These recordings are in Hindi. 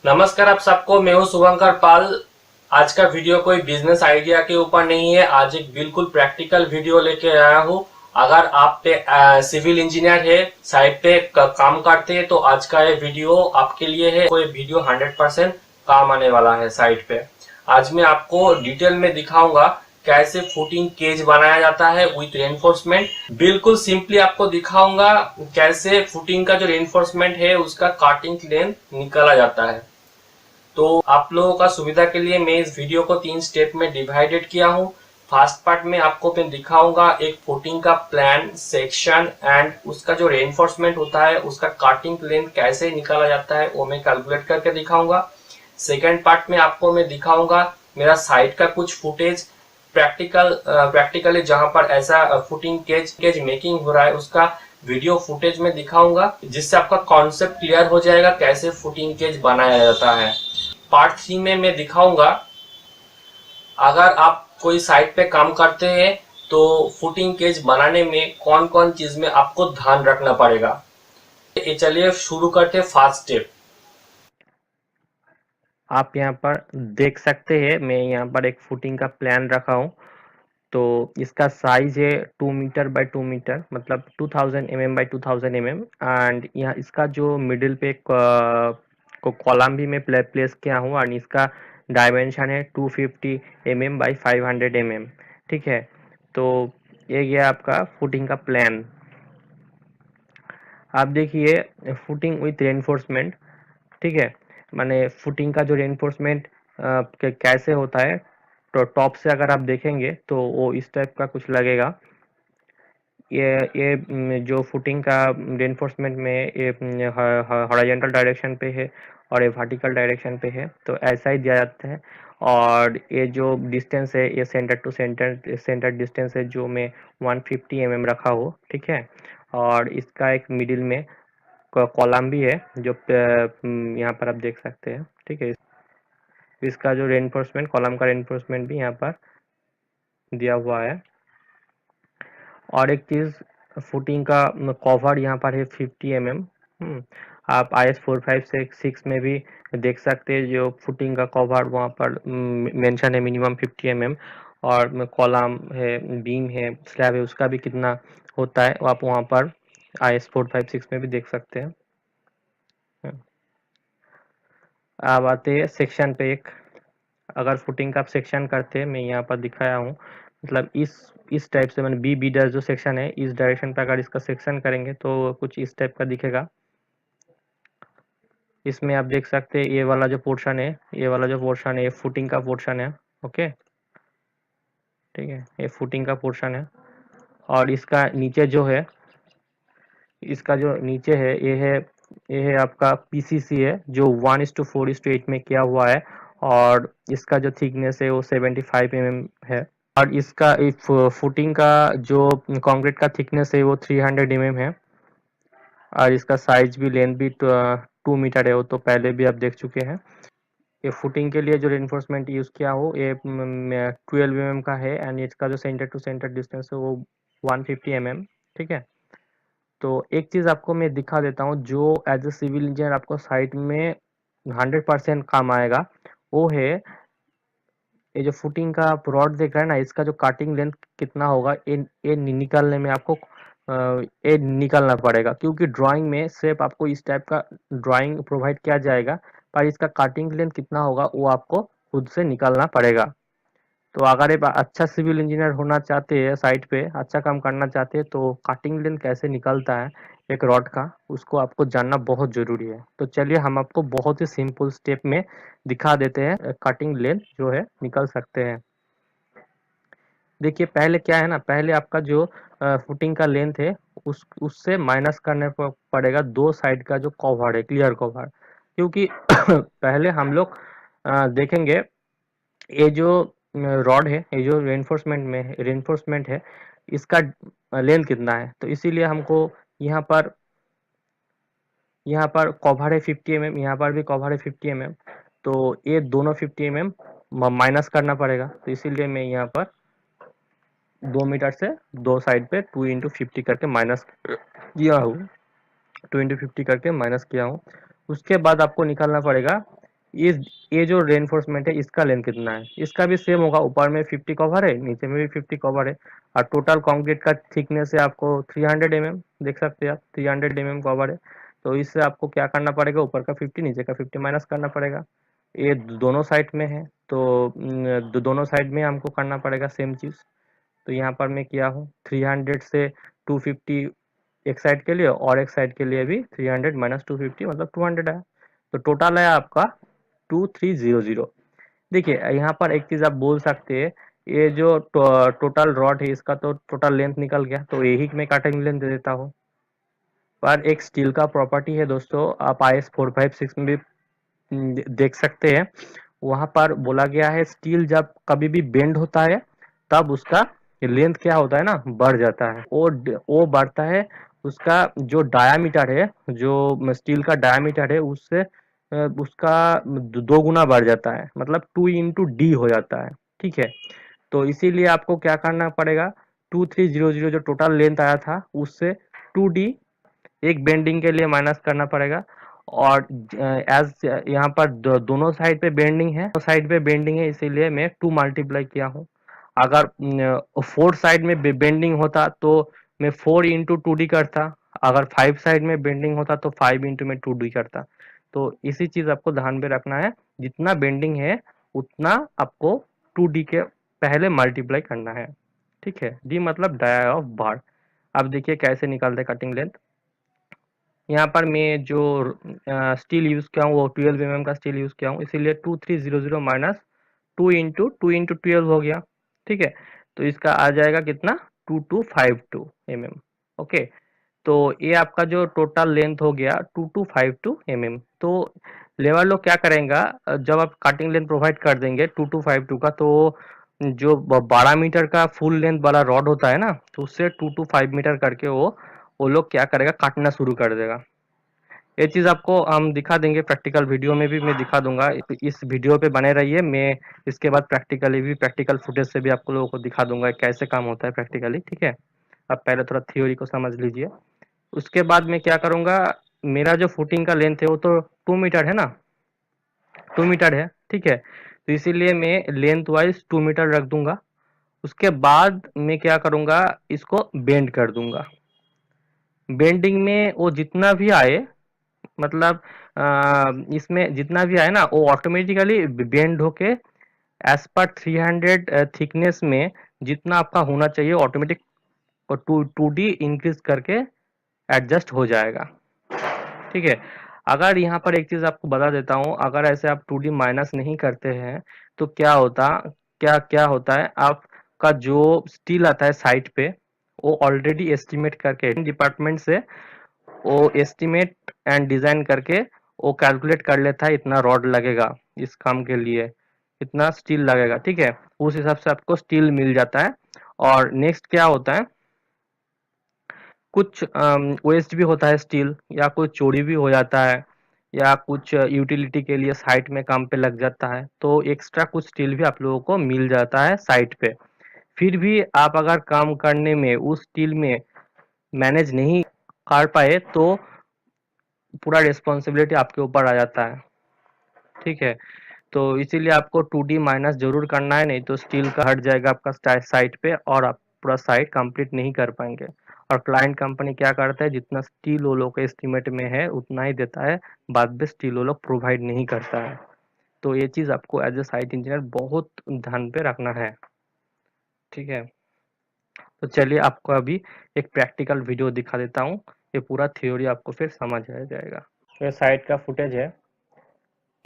नमस्कार आप सबको। मैं हूं शुभंकर पाल। आज का वीडियो कोई बिजनेस आइडिया के ऊपर नहीं है। आज एक बिल्कुल प्रैक्टिकल वीडियो लेके आया हूं। अगर आप पे सिविल इंजीनियर है, साइट पे काम करते हैं, तो आज का ये वीडियो आपके लिए है। कोई वीडियो 100% काम आने वाला है साइट पे। आज मैं आपको डिटेल में दिखाऊंगा कैसे फुटिंग केज बनाया जाता है विथ रेनफोर्समेंट। बिल्कुल सिंपली आपको दिखाऊंगा कैसे फुटिंग का जो रेनफोर्समेंट है उसका काटिंग लेंथ निकाला जाता है। तो आप लोगों का सुविधा के लिए मैं इस वीडियो को 3 स्टेप में डिवाइडेड किया हूँ। फर्स्ट पार्ट में आपको मैं दिखाऊंगा एक फुटिंग का प्लान, सेक्शन एंड उसका जो रेनफोर्समेंट होता है उसका काटिंग लेंथ कैसे निकाला जाता है वो मैं कैलकुलेट करके दिखाऊंगा। सेकेंड पार्ट में आपको मैं दिखाऊंगा मेरा साइट का कुछ फुटेज, प्रैक्टिकली जहां पर ऐसा फुटिंग केज केज मेकिंग हो रहा है उसका वीडियो फुटेज में दिखाऊंगा, जिससे आपका कॉन्सेप्ट क्लियर हो जाएगा कैसे फुटिंग केज बनाया जाता है। पार्ट 3 में मैं दिखाऊंगा अगर आप कोई साइट पे काम करते हैं तो फुटिंग केज बनाने में कौन कौन चीज में आपको ध्यान रखना पड़ेगा। ये चलिए शुरू करते हैं फर्स्ट स्टेप। आप यहाँ पर देख सकते हैं, मैं यहाँ पर एक फुटिंग का प्लान रखा हूँ। तो इसका साइज है 2 मीटर बाय 2 मीटर, मतलब 2000 mm बाय 2000 mm। एंड यहाँ इसका जो मिडिल पे को कॉलम भी मैं प्लेस किया हूँ, और इसका डायमेंशन है 250 mm बाई 500 mm। ठीक है। तो ये गया आपका फुटिंग का प्लान। आप देखिए, फुटिंग विथ रेनफोर्समेंट। ठीक है। माने फुटिंग का जो रेनफोर्समेंट कैसे होता है, तो टॉप से अगर आप देखेंगे तो वो इस टाइप का कुछ लगेगा। जो फुटिंग का रेनफोर्समेंट में ये हॉरिजॉन्टल डायरेक्शन पे है और ये वर्टिकल डायरेक्शन पे है, तो ऐसा ही दिया जाता है। और ये जो डिस्टेंस है, ये centre to centre centre distance है, जो मैं 150 mm रखा हो। ठीक है। और इसका एक मिडिल में कॉलम भी है, जो यहाँ पर आप देख सकते हैं। ठीक है। इसका जो रेनफोर्समेंट, कॉलम का रेनफोर्समेंट भी यहाँ पर दिया हुआ है। और एक चीज, फुटिंग का कवर यहाँ पर है 50 mm। आप IS 4566 में भी देख सकते हैं, जो फुटिंग का कवर वहाँ पर मेंशन है मिनिमम 50 mm। और कॉलम है, बीम है, स्लैब है, उसका भी कितना होता है वो आप वहाँ पर IS 456 में भी देख सकते हैं। अब आते हैं सेक्शन पे। एक अगर फुटिंग का आप सेक्शन करते हैं, मैं यहाँ पर दिखाया हूँ, मतलब इस टाइप से, मैंने बी बी डैश जो सेक्शन है, इस डायरेक्शन पे अगर इसका सेक्शन करेंगे तो कुछ इस टाइप का दिखेगा। इसमें आप देख सकते हैं, ये वाला जो पोर्शन है, ये वाला जो पोर्शन है, ये फुटिंग का पोर्शन है। ओके। ठीक है, ये फुटिंग का पोर्शन है। और इसका नीचे जो है, इसका जो नीचे है, ये है आपका पीसीसी है, जो 1:4:8 में किया हुआ है। और इसका जो थिकनेस है वो 75 mm है। और इसका इफ फुटिंग का जो कंक्रीट का थिकनेस है वो 300 mm है। और इसका साइज भी, लेंथ भी 2 मीटर है, वो तो पहले भी आप देख चुके हैं। ये फुटिंग के लिए जो रेनफोर्समेंट यूज किया हो, ये 12 mm का है। एंड इसका जो सेंटर टू सेंटर डिस्टेंस है वो 150 mm। ठीक है। तो एक चीज आपको मैं दिखा देता हूँ, जो एज ए सिविल इंजीनियर आपको साइट में 100% काम आएगा। वो है, ये जो फुटिंग का आप रॉड देख रहे हैं ना, इसका जो काटिंग लेंथ कितना होगा, ये निकालने में आपको ये निकालना पड़ेगा, क्योंकि ड्राइंग में सिर्फ आपको इस टाइप का ड्राइंग प्रोवाइड किया जाएगा, पर इसका काटिंग लेंथ कितना होगा वो आपको खुद से निकालना पड़ेगा। तो अगर एक अच्छा सिविल इंजीनियर होना चाहते हैं, साइट पे अच्छा काम करना चाहते हैं, तो कटिंग लेंथ कैसे निकलता है एक रॉड का, उसको आपको जानना बहुत जरूरी है। तो चलिए हम आपको बहुत ही सिंपल स्टेप में दिखा देते हैं कटिंग लेंथ जो है निकल सकते हैं। देखिए, पहले क्या है ना, पहले आपका जो फुटिंग का लेंथ है, उससे माइनस करने पड़ेगा दो साइड का जो कवर है, क्लियर कवर। क्योंकि पहले हम लोग देखेंगे, ये जो रॉड है, ये जो रेनफोर्समेंट है, इसका लेंथ कितना है। तो इसीलिए हमको यहाँ पर कवर है 50 mm, यहाँ पर भी कवर है 50 mm। तो ये दोनों 50 mm माइनस करना पड़ेगा। तो इसीलिए मैं यहाँ पर 2 मीटर से दो साइड पे 2 × 50 करके माइनस किया हूँ। 2 × 50 करके माइनस किया हूँ। उसके बाद आपको निकालना पड़ेगा ये जो रेनफोर्समेंट है इसका लेंथ कितना है, इसका भी सेम होगा, ऊपर में 50 कवर है, नीचे में भी 50 कवर है, और टोटल कंक्रीट का थिकनेस है आपको 300 mm, देख सकते हैं आप 300 mm कवर है। तो इससे आपको क्या करना पड़ेगा, ऊपर का 50 नीचे का 50 माइनस करना पड़ेगा। ये दोनों साइड में है, तो दोनों साइड में हमको करना पड़ेगा सेम चीज। तो यहाँ पर मैं किया हूँ 300 से 250 एक साइड के लिए, और एक साइड के लिए भी 300 माइनस 250 मतलब 200 है। तो टोटल है आपका 2300। देखिए यहाँ पर एक चीज आप बोल सकते हैं, ये जो टोटल रॉड है इसका तो टोटल लेंथ निकल गया, तो यही मैं कटिंग लेंथ दे देता हूँ। पर एक स्टील का प्रॉपर्टी है दोस्तों, आप IS 456 में भी देख सकते हैं, वहां पर बोला गया है स्टील जब कभी भी बेंड होता है तब उसका लेंथ क्या होता है ना, बढ़ जाता है। वो बढ़ता है, उसका जो डायामीटर है, जो स्टील का डायामीटर है उससे उसका दो गुना बढ़ जाता है, मतलब 2 into D हो जाता है। ठीक है, तो इसीलिए आपको क्या करना पड़ेगा, 2300 जो टोटल लेंथ आया था उससे 2D एक बेंडिंग के लिए माइनस करना पड़ेगा। और एज यहाँ पर दोनों साइड पे बेंडिंग है, तो साइड पे बेंडिंग है इसीलिए मैं 2 मल्टीप्लाई किया हूँ। अगर 4 साइड में बेंडिंग होता तो मैं 4 into 2D करता, अगर 5 साइड में बेंडिंग होता तो 5 into में 2D करता। तो इसी चीज आपको ध्यान में रखना है, जितना बेंडिंग है उतना आपको 2D के पहले मल्टीप्लाई करना है। ठीक है, डी मतलब डाया ऑफ बार। अब देखिए कैसे निकालते कटिंग लेंथ। यहाँ पर मैं जो स्टील यूज किया हूँ वो 12 mm का स्टील यूज किया हूँ, इसीलिए 2300 माइनस 2 into 12 हो गया। ठीक है, तो इसका आ जाएगा कितना, 2252 mm। ओके, तो ये आपका जो टोटल लेंथ हो गया 2252 mm। तो लेबर लोग क्या करेंगे, जब आप कटिंग लेंथ प्रोवाइड कर देंगे 2252 का, तो जो 12 मीटर का फुल लेंथ वाला रॉड होता है ना, तो उससे 2 to 5 मीटर करके वो लोग क्या करेगा, काटना शुरू कर देगा। ये चीज आपको हम दिखा देंगे प्रैक्टिकल वीडियो में भी, मैं दिखा दूंगा। इस वीडियो पे बने रहिए, मैं इसके बाद प्रैक्टिकली भी, प्रैक्टिकल फुटेज से भी आपको लोगों को दिखा दूंगा कैसे काम होता है प्रैक्टिकली। ठीक है, अब पहले थोड़ा थ्योरी को समझ लीजिए, उसके बाद मैं क्या करूंगा, मेरा जो फुटिंग का लेंथ है वो तो 2 मीटर है ना, 2 मीटर है। ठीक है, तो इसीलिए मैं लेंथ वाइज 2 मीटर रख दूंगा। उसके बाद मैं क्या करूंगा, इसको बेंड कर दूंगा। बेंडिंग में वो जितना भी आए, मतलब इसमें जितना भी आए ना वो ऑटोमेटिकली बेंड होके एज पर 300 थिकनेस में जितना आपका होना चाहिए ऑटोमेटिक 2D इंक्रीज करके एडजस्ट हो जाएगा। ठीक है, अगर यहाँ पर एक चीज आपको बता देता हूँ, अगर ऐसे आप 2D माइनस नहीं करते हैं तो क्या होता, क्या क्या होता है, आपका जो स्टील आता है साइट पे वो ऑलरेडी एस्टिमेट करके डिपार्टमेंट से वो एस्टिमेट एंड डिजाइन करके वो कैलकुलेट कर लेता है, इतना रॉड लगेगा इस काम के लिए, इतना स्टील लगेगा। ठीक है, उस हिसाब से आपको स्टील मिल जाता है। और नेक्स्ट क्या होता है, कुछ वेस्ट भी होता है स्टील, या कुछ चोरी भी हो जाता है, या कुछ यूटिलिटी के लिए साइट में काम पे लग जाता है, तो एक्स्ट्रा कुछ स्टील भी आप लोगों को मिल जाता है साइट पे। फिर भी आप अगर काम करने में उस स्टील में मैनेज नहीं कर पाए तो पूरा रिस्पॉन्सिबिलिटी आपके ऊपर आ जाता है। ठीक है, तो इसीलिए आपको 2D माइनस जरूर करना है, नहीं तो स्टील का हट जाएगा आपका साइट पे और आप पूरा साइट कंप्लीट नहीं कर पाएंगे। और क्लाइंट कंपनी क्या करता है, जितना स्टील वो लोग के एस्टिमेट में है उतना ही देता है, बाद में स्टील वो लोग प्रोवाइड नहीं करता है। तो ये चीज आपको एज ए साइट इंजीनियर बहुत ध्यान पे रखना है। ठीक है, तो चलिए आपको अभी एक प्रैक्टिकल वीडियो दिखा देता हूँ, ये पूरा थ्योरी आपको फिर समझ आ जाएगा। ये साइट का फुटेज है,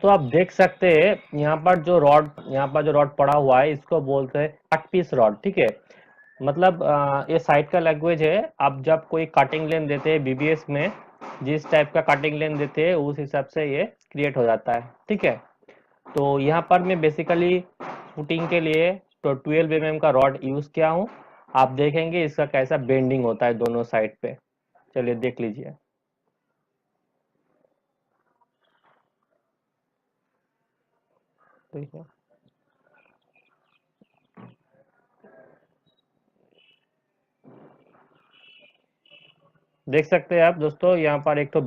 तो आप देख सकते हैं यहाँ पर जो रॉड, यहाँ पर जो रॉड पड़ा हुआ है इसको बोलते हैं कट पीस रॉड। ठीक है, मतलब ये साइट का लैंग्वेज है। आप जब कोई कटिंग लेंथ देते हैं बीबीएस में, जिस टाइप का कटिंग लेंथ देते हैं उस हिसाब से ये क्रिएट हो जाता है। ठीक है, तो यहाँ पर मैं बेसिकली फुटिंग के लिए तो 12 mm का रॉड यूज किया हूँ। आप देखेंगे इसका कैसा बेंडिंग होता है दोनों साइड पे, चलिए देख लीजिए। ठीक है, देख सकते हैं आप दोस्तों, यहाँ पर एक तो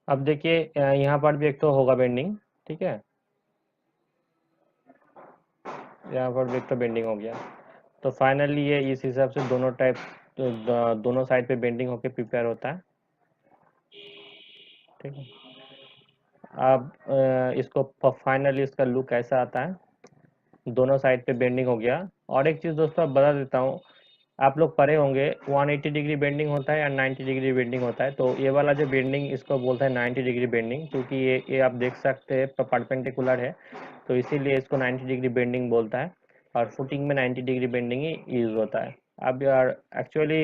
अब देखिए यहाँ पर भी एक तो होगा बेंडिंग, ठीक है, यहाँ पर भी एक तो बेंडिंग हो गया। तो फाइनली ये इस हिसाब से दोनों टाइप, दोनों साइड पे बेंडिंग होके प्रिपेयर होता है, ठीक है। अब इसको फाइनली इसका लुक ऐसा आता है, दोनों साइड पे बेंडिंग हो गया। और एक चीज़ दोस्तों आप बता देता हूँ, आप लोग पढ़े होंगे 180 डिग्री बेंडिंग होता है या 90 डिग्री बेंडिंग होता है। तो ये वाला जो बेंडिंग इसको बोलता है 90 डिग्री बेंडिंग, क्योंकि ये आप देख सकते हैं परपेंडिकुलर है, तो इसीलिए इसको 90 डिग्री बेंडिंग बोलता है। और फुटिंग में 90 डिग्री बेंडिंग ही यूज़ होता है। अब यार एक्चुअली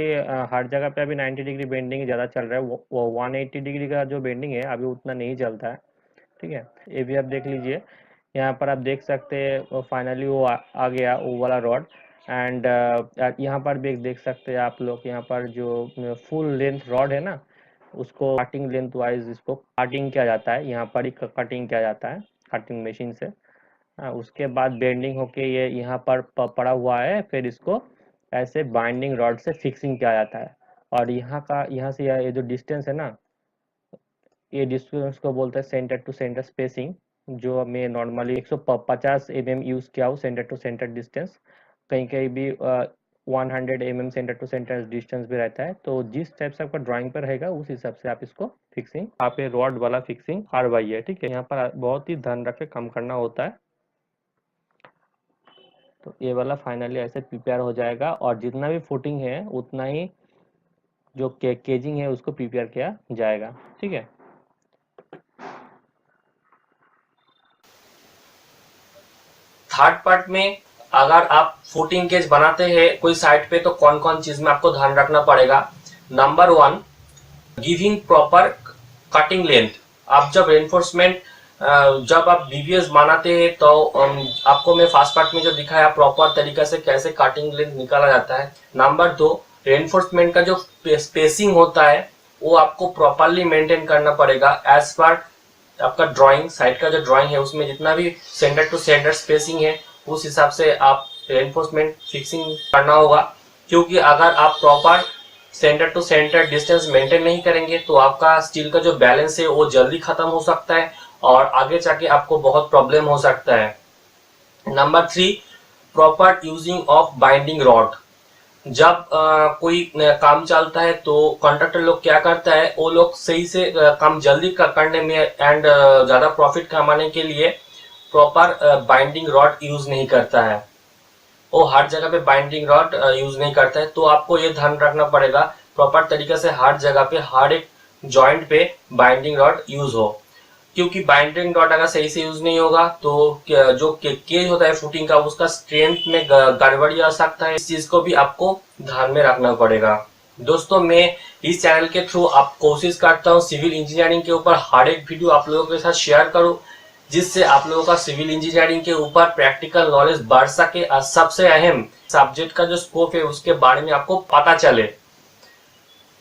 हर जगह पे अभी 90 डिग्री बेंडिंग ज़्यादा चल रहा है, वो 180 डिग्री का जो बेंडिंग है अभी उतना नहीं चलता है, ठीक है। ये भी आप देख लीजिए, यहाँ पर आप देख सकते हैं फाइनली वो आ गया वो वाला रॉड। एंड यहाँ पर भी एक देख सकते हैं आप लोग, यहाँ पर जो फुल लेंथ रॉड है ना, उसको कटिंग लेंथ वाइज इसको कटिंग किया जाता है, यहाँ पर ही कटिंग किया जाता है कटिंग मशीन से। उसके बाद बेंडिंग होके ये यहाँ पर पड़ा हुआ है, फिर इसको ऐसे बाइंडिंग रॉड से फिक्सिंग किया जाता है। और यहाँ से ये जो डिस्टेंस है ना, ये डिस्टेंस को बोलते हैं सेंटर टू सेंटर स्पेसिंग, जो मैं नॉर्मली 150 mm यूज़ किया हूँ सेंटर टू सेंटर डिस्टेंस। कहीं कहीं भी 100 mm centre to centre distance भी रहता है। तो जिस टाइप से आपका ड्राइंग पर रहेगा उस हिसाब से आप इसको फिक्सिंग, आप ये रॉड वाला फिक्सिंग करवाइए, ठीक है। यहाँ पर बहुत ही ध्यान रख के काम करना होता है। तो ये वाला फाइनली ऐसे प्रिपेयर हो जाएगा, और जितना भी फुटिंग है उतना ही जो केजिंग है उसको प्रिपेयर किया जाएगा, ठीक है। थर्ड पार्ट में अगर आप फुटिंग केज बनाते हैं कोई साइड पे, तो कौन कौन चीज में आपको ध्यान रखना पड़ेगा। Number 1, giving proper cutting length. आप जब रेनफोर्समेंट, जब आप बीबीएस बनाते हैं तो आपको मैं फास्ट पार्ट में जो दिखाया प्रॉपर तरीके से कैसे कटिंग लेंथ निकाला जाता है। नंबर 2, रेनफोर्समेंट का जो स्पेसिंग होता है वो आपको प्रॉपरली मेंटेन करना पड़ेगा एज पर आपका ड्राइंग, साइड का जो ड्राइंग है उसमें जितना भी सेंटर टू सेंटर स्पेसिंग है उस हिसाब से आप रेनफोर्समेंट फिक्सिंग करना होगा। क्योंकि अगर आप proper centre to centre distance maintain नहीं करेंगे तो आपका स्टील का जो बैलेंस है वो जल्दी खत्म हो सकता है और आगे जाके आपको बहुत प्रॉब्लम हो सकता है। Number 3, proper using of binding rod. जब कोई काम चलता है तो कॉन्ट्रैक्टर लोग क्या करता है, वो लोग सही से काम जल्दी करने में एंड ज्यादा प्रॉफिट कमाने के लिए प्रॉपर बाइंडिंग रॉड यूज नहीं करता है। वो हर जगह पे बाइंडिंग रॉड यूज नहीं करता है। तो आपको ये ध्यान रखना पड़ेगा प्रॉपर तरीके से हर जगह पे हर एक जॉइंट पे बाइंडिंग रॉड यूज हो। क्योंकि बाइंडिंग रॉड अगर सही से यूज नहीं होगा तो जो केज होता है फुटिंग का उसका स्ट्रेंथ में गड़बड़ी आ सकता है। इस चीज को भी आपको ध्यान में रखना पड़ेगा। दोस्तों मैं इस चैनल के थ्रू आप कोशिश करता हूँ सिविल इंजीनियरिंग के ऊपर हर एक वीडियो आप लोगों के साथ शेयर करूँ, जिससे आप लोगों का सिविल इंजीनियरिंग के ऊपर प्रैक्टिकल नॉलेज बढ़ सके और सबसे अहम सब्जेक्ट का जो स्कोप है उसके बारे में आपको पता चले,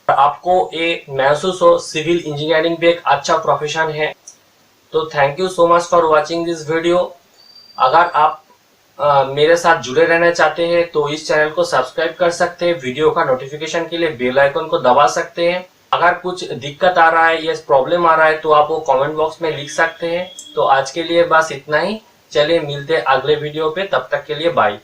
आपको ये महसूस हो सिविल इंजीनियरिंग भी एक अच्छा प्रोफेशन है। तो thank you so much for watching this video. अगर आप मेरे साथ जुड़े रहना चाहते हैं तो इस चैनल को सब्सक्राइब कर सकते हैं, वीडियो का नोटिफिकेशन के लिए बेल आइकन को दबा सकते हैं। अगर कुछ दिक्कत आ रहा है या प्रॉब्लम आ रहा है तो आप वो कमेंट बॉक्स में लिख सकते हैं। तो आज के लिए बस इतना ही, चलिए मिलते हैं अगले वीडियो पे, तब तक के लिए बाय।